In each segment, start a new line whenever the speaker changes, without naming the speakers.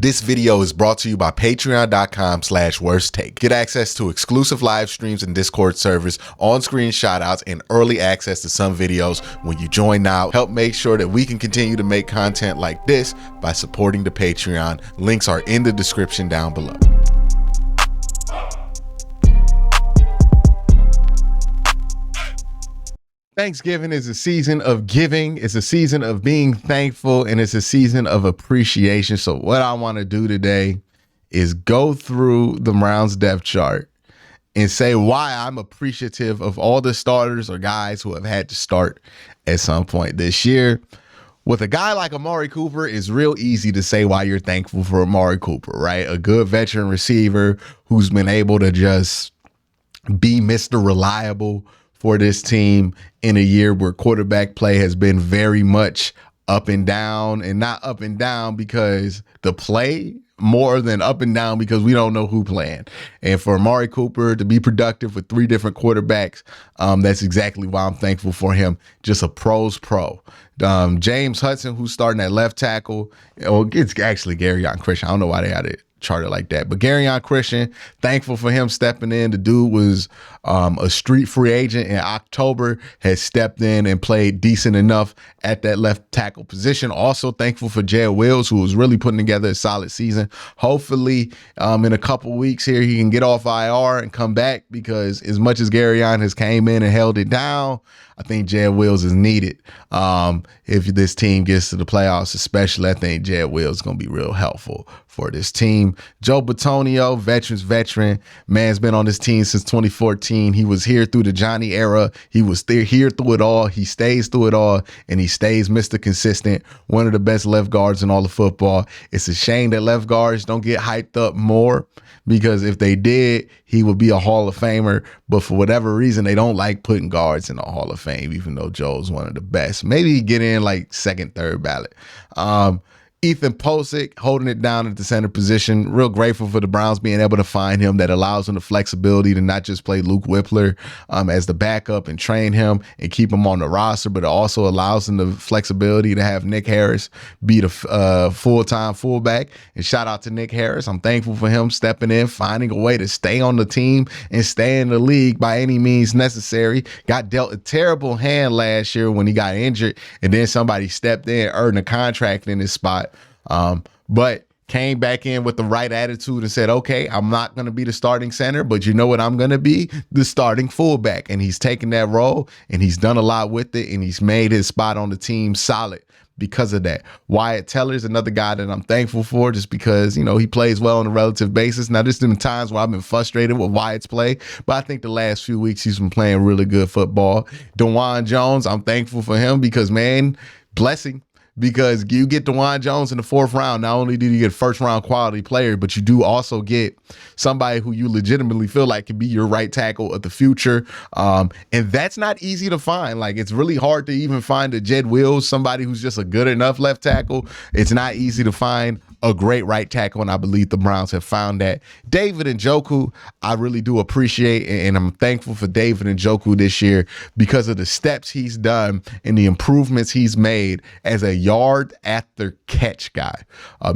This video is brought to you by patreon.com/worsttake. Get access to exclusive live streams and Discord servers, on-screen shoutouts, and early access to some videos when you join now. Help make sure that we can continue to make content like this by supporting the Patreon. Links are in the description down below. Thanksgiving is a season of giving, it's a season of being thankful, and it's a season of appreciation. So what I want to do today is go through the Browns depth chart and say why I'm appreciative of all the starters or guys who have had to start at some point this year. With a guy like Amari Cooper, it's real easy to say why you're thankful for Amari Cooper, right? A good veteran receiver who's been able to just be Mr. Reliable for this team in a year where quarterback play has been very much up and down, and not up and down because the play, more than up and down because we don't know who playing. And for Amari Cooper to be productive with 3 different quarterbacks, that's exactly why I'm thankful for him. Just a pro's pro. James Hudson, who's starting at left tackle, it's actually Gareon Christian. I don't know why they had it charted like that, but Gareon Christian, thankful for him stepping in. The dude was a street free agent in October, has stepped in and played decent enough at that left tackle position. Also thankful for Jed Wills, who was really putting together a solid season. Hopefully in a couple weeks here he can get off IR and come back, because as much as Gareon has came in and held it down, I think Jed Wills is needed. If this team gets to the playoffs, especially, I think Jed Wills is going to be real helpful for this team. Joe Bitonio, veteran, man's been on this team since 2014. He was here through the Johnny era. He was here through it all. He stays through it all, and he stays Mr. Consistent, one of the best left guards in all of football. It's a shame that left guards don't get hyped up more, because if they did, he would be a Hall of Famer. But for whatever reason, they don't like putting guards in the Hall of Fame, even though Joe's one of the best. Maybe get in like second, third ballot. Ethan Posick holding it down at the center position. Real grateful for the Browns being able to find him. That allows him the flexibility to not just play Luke Whippler as the backup and train him and keep him on the roster, but it also allows him the flexibility to have Nick Harris be the full-time fullback. And shout out to Nick Harris. I'm thankful for him stepping in, finding a way to stay on the team and stay in the league by any means necessary. Got dealt a terrible hand last year when he got injured, and then somebody stepped in, earned a contract in his spot. But came back in with the right attitude and said, okay, I'm not going to be the starting center, but you know what I'm going to be? The starting fullback. And he's taken that role, and he's done a lot with it, and he's made his spot on the team solid because of that. Wyatt Teller is another guy that I'm thankful for, just because, you know, he plays well on a relative basis. Now, there's been times where I've been frustrated with Wyatt's play, but I think the last few weeks he's been playing really good football. DeJuan Jones, I'm thankful for him because, man, blessing. Because you get DeJuan Jones in the 4th round, not only do you get first-round quality player, but you do also get somebody who you legitimately feel like can be your right tackle of the future. And that's not easy to find. Like, it's really hard to even find a Jed Wills, somebody who's just a good enough left tackle. It's not easy to find a great right tackle, and I believe the Browns have found that. David Njoku, I really do appreciate, and I'm thankful for David Njoku this year because of the steps he's done and the improvements he's made as a yard after catch guy.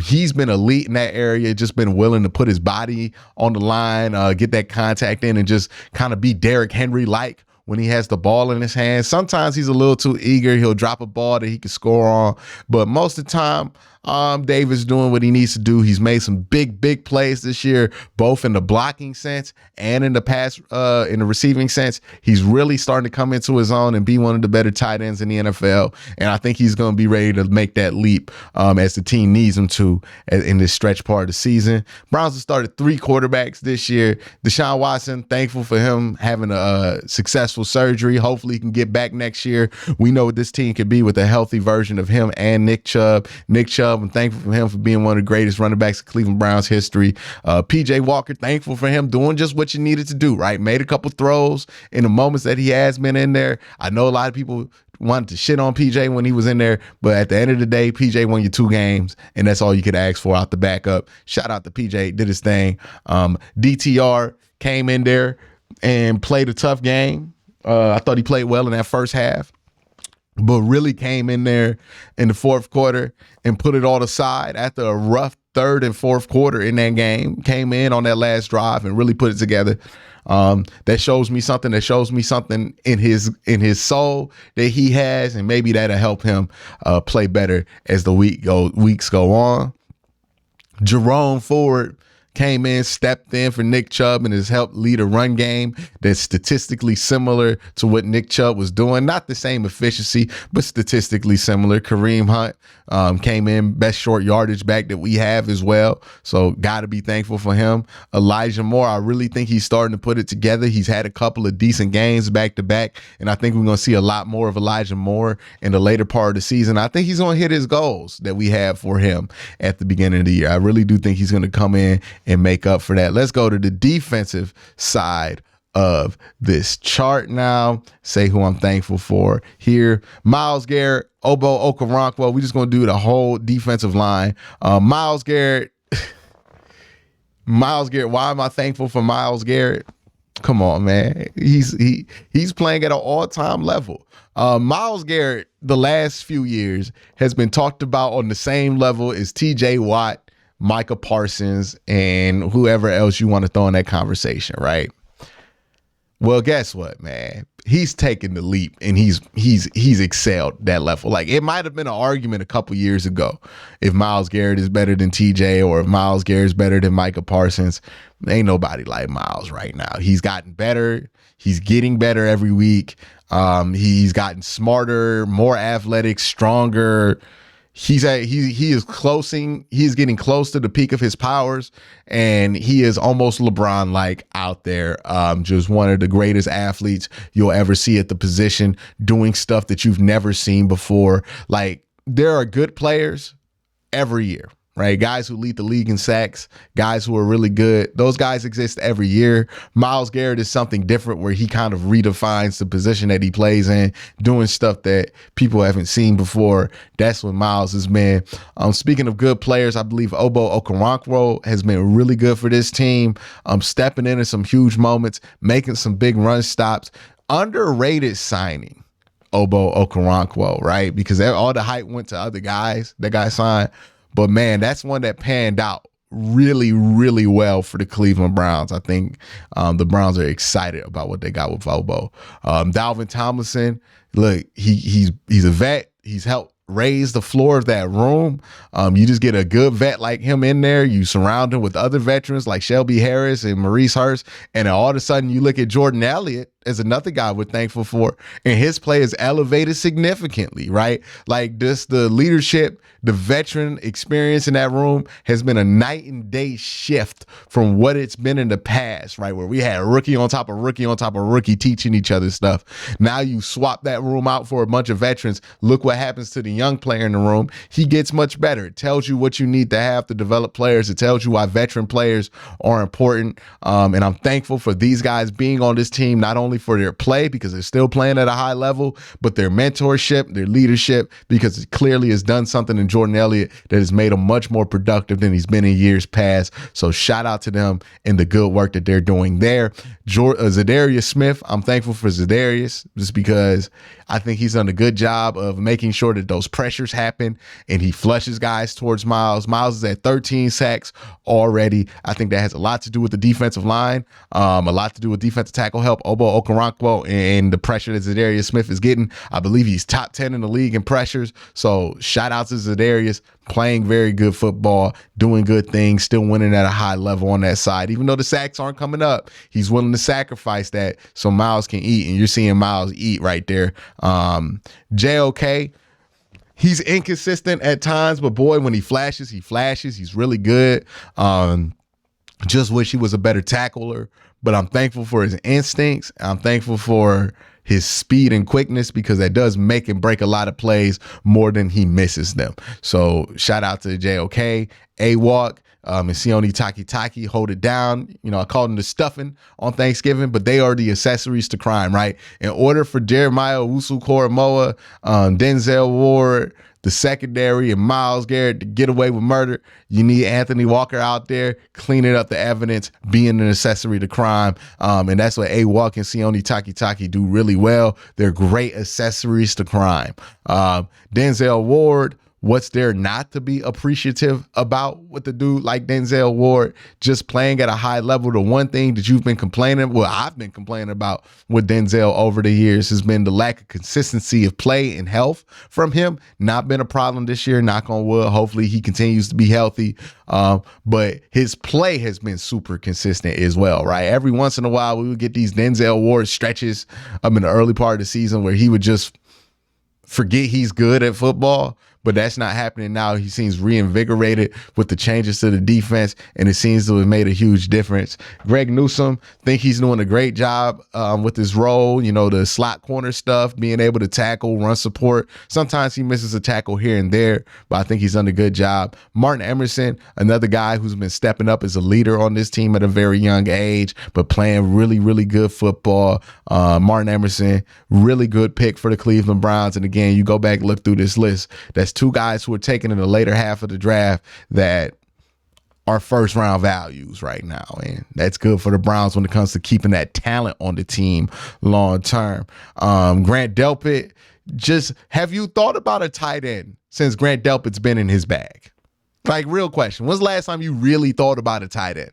He's been elite in that area, just been willing to put his body on the line, get that contact in, and just kind of be Derrick Henry-like when he has the ball in his hands. Sometimes he's a little too eager. He'll drop a ball that he can score on, but most of the time, David's doing what he needs to do. He's made some big plays this year, both in the blocking sense and in the pass, in the receiving sense. He's really starting to come into his own and be one of the better tight ends in the NFL. And I think he's going to be ready to make that leap as the team needs him to in this stretch part of the season. Browns have started 3 quarterbacks this year. Deshaun Watson, thankful for him having a successful surgery. Hopefully he can get back next year. We know what this team could be with a healthy version of him and Nick Chubb. I'm thankful for him for being one of the greatest running backs in Cleveland Browns history. PJ Walker, thankful for him doing just what you needed to do, right? Made a couple throws in the moments that he has been in there. I know a lot of people wanted to shit on PJ when he was in there, but at the end of the day, PJ won you 2 games, and that's all you could ask for out the backup. Shout out to PJ, did his thing. DTR came in there and played a tough game. I thought he played well in that first half. but really came in there in the fourth quarter and put it all aside after a rough third and fourth quarter in that game. Came in on that last drive and really put it together. That shows me something. That shows me something in his soul that he has, and maybe that'll help him play better as the weeks go on. Jerome Ford came in, stepped in for Nick Chubb, and has helped lead a run game that's statistically similar to what Nick Chubb was doing. Not the same efficiency, but statistically similar. Kareem Hunt came in, best short yardage back that we have as well. So got to be thankful for him. Elijah Moore, I really think he's starting to put it together. He's had a couple of decent games back to back, and I think we're going to see a lot more of Elijah Moore in the later part of the season. I think he's going to hit his goals that we have for him at the beginning of the year. I really do think he's going to come in and make up for that. Let's go to the defensive side of this chart now. Say who I'm thankful for here. Myles Garrett, Obo Okoronkwo. We're just going to do the whole defensive line. Myles Garrett. Myles Garrett. Why am I thankful for Myles Garrett? Come on, man. He's playing at an all-time level. Myles Garrett, the last few years, has been talked about on the same level as TJ Watt, Micah Parsons, and whoever else you want to throw in that conversation, right? Well, guess what, man? He's taken the leap, and he's excelled that level. Like, it might have been an argument a couple years ago if Myles Garrett is better than TJ or if Myles Garrett is better than Micah Parsons. Ain't nobody like Myles right now. He's gotten better. He's getting better every week. He's gotten smarter, more athletic, stronger. He is getting close to the peak of his powers, and he is almost LeBron-like out there. Just one of the greatest athletes you'll ever see at the position, doing stuff that you've never seen before. Like, there are good players every year, right? Guys who lead the league in sacks, guys who are really good. Those guys exist every year. Myles Garrett is something different where he kind of redefines the position that he plays in, doing stuff that people haven't seen before. That's what Myles has been. Speaking of good players, I believe Obo Okoronkwo has been really good for this team. Stepping into some huge moments, making some big run stops. Underrated signing, Obo Okoronkwo, right? Because all the hype went to other guys that got signed. But, man, that's one that panned out really, really well for the Cleveland Browns. I think the Browns are excited about what they got with Obo. Dalvin Tomlinson, look, he's a vet. He's helped raise the floor of that room. You just get a good vet like him in there. You surround him with other veterans like Shelby Harris and Maurice Hurst. And then all of a sudden you look at Jordan Elliott as another guy we're thankful for, and his play is elevated significantly, right? Like, this, the leadership, the veteran experience in that room has been a night and day shift from what it's been in the past, right? Where we had rookie on top of rookie on top of rookie teaching each other stuff. Now you swap that room out for a bunch of veterans. Look what happens to the young player in the room. He gets much better. It tells you what you need to have to develop players. It tells you why veteran players are important. And I'm thankful for these guys being on this team, not only for their play, because they're still playing at a high level, but their mentorship, their leadership, because it clearly has done something in Jordan Elliott that has made him much more productive than he's been in years past. So shout out to them and the good work that they're doing there. Zadarius Smith, I'm thankful for Zadarius just because I think he's done a good job of making sure that those pressures happen and he flushes guys towards Myles. Myles is at 13 sacks already. I think that has a lot to do with the defensive line, a lot to do with defensive tackle help, Obo Okoronkwo, and the pressure that Zadarius Smith is getting. I believe he's top 10 in the league in pressures. So shout out to Zadarius, playing very good football, doing good things, still winning at a high level on that side. Even though the sacks aren't coming up, he's willing to sacrifice that so Myles can eat, and you're seeing Myles eat right there. JOK, he's inconsistent at times, but boy, when he flashes, he's really good. Just wish he was a better tackler, but I'm thankful for his instincts. I'm thankful for his speed and quickness, because that does make and break a lot of plays more than he misses them. So shout out to JOK, A-Walk, and Sione Takitaki, hold it down. You know, I called them the stuffing on Thanksgiving, but they are the accessories to crime, right? In order for Jeremiah Owusu-Koramoah, Denzel Ward, the secondary and Myles Garrett to get away with murder. You need Anthony Walker out there cleaning up the evidence, being an accessory to crime. And that's what A-Walk and Sione Takitaki do really well. They're great accessories to crime. Denzel Ward, what's there not to be appreciative about with the dude like Denzel Ward just playing at a high level? The one thing that you've been complaining, well, I've been complaining about with Denzel over the years has been the lack of consistency of play and health from him. Not been a problem this year, knock on wood. Hopefully he continues to be healthy. But his play has been super consistent as well, right? Every once in a while, we would get these Denzel Ward stretches in the early part of the season where he would just forget he's good at football. But that's not happening now. He seems reinvigorated with the changes to the defense, and it seems to have made a huge difference. Greg Newsome, think he's doing a great job with his role, the slot corner stuff, being able to tackle, run support. Sometimes he misses a tackle here and there, but I think he's done a good job. Martin Emerson, another guy who's been stepping up as a leader on this team at a very young age, but playing really, really good football. Martin Emerson, really good pick for the Cleveland Browns. And again, you go back and look through this list. That's two guys who are taken in the later half of the draft that are first round values right now. And that's good for the Browns when it comes to keeping that talent on the team long term. Grant Delpit, just have you thought about a tight end since Grant Delpit's been in his bag? Like, real question. When's the last time you really thought about a tight end?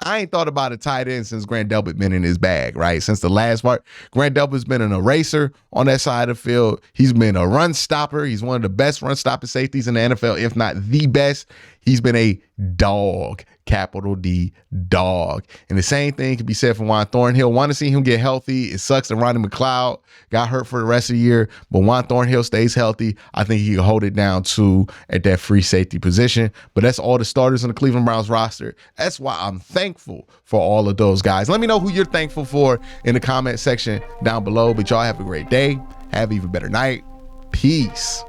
I ain't thought about a tight end since Grant Delpit been in his bag, right? Since the last part, Grant Delpit's been an eraser on that side of the field. He's been a run stopper. He's one of the best run stopping safeties in the NFL, if not the best. He's been a dog, capital D, dog. And the same thing can be said for Juan Thornhill. Want to see him get healthy. It sucks that Ronnie McLeod got hurt for the rest of the year, but Juan Thornhill stays healthy. I think he can hold it down too at that free safety position. But that's all the starters on the Cleveland Browns roster. That's why I'm thankful for all of those guys. Let me know who you're thankful for in the comment section down below. But y'all have a great day. Have an even better night. Peace.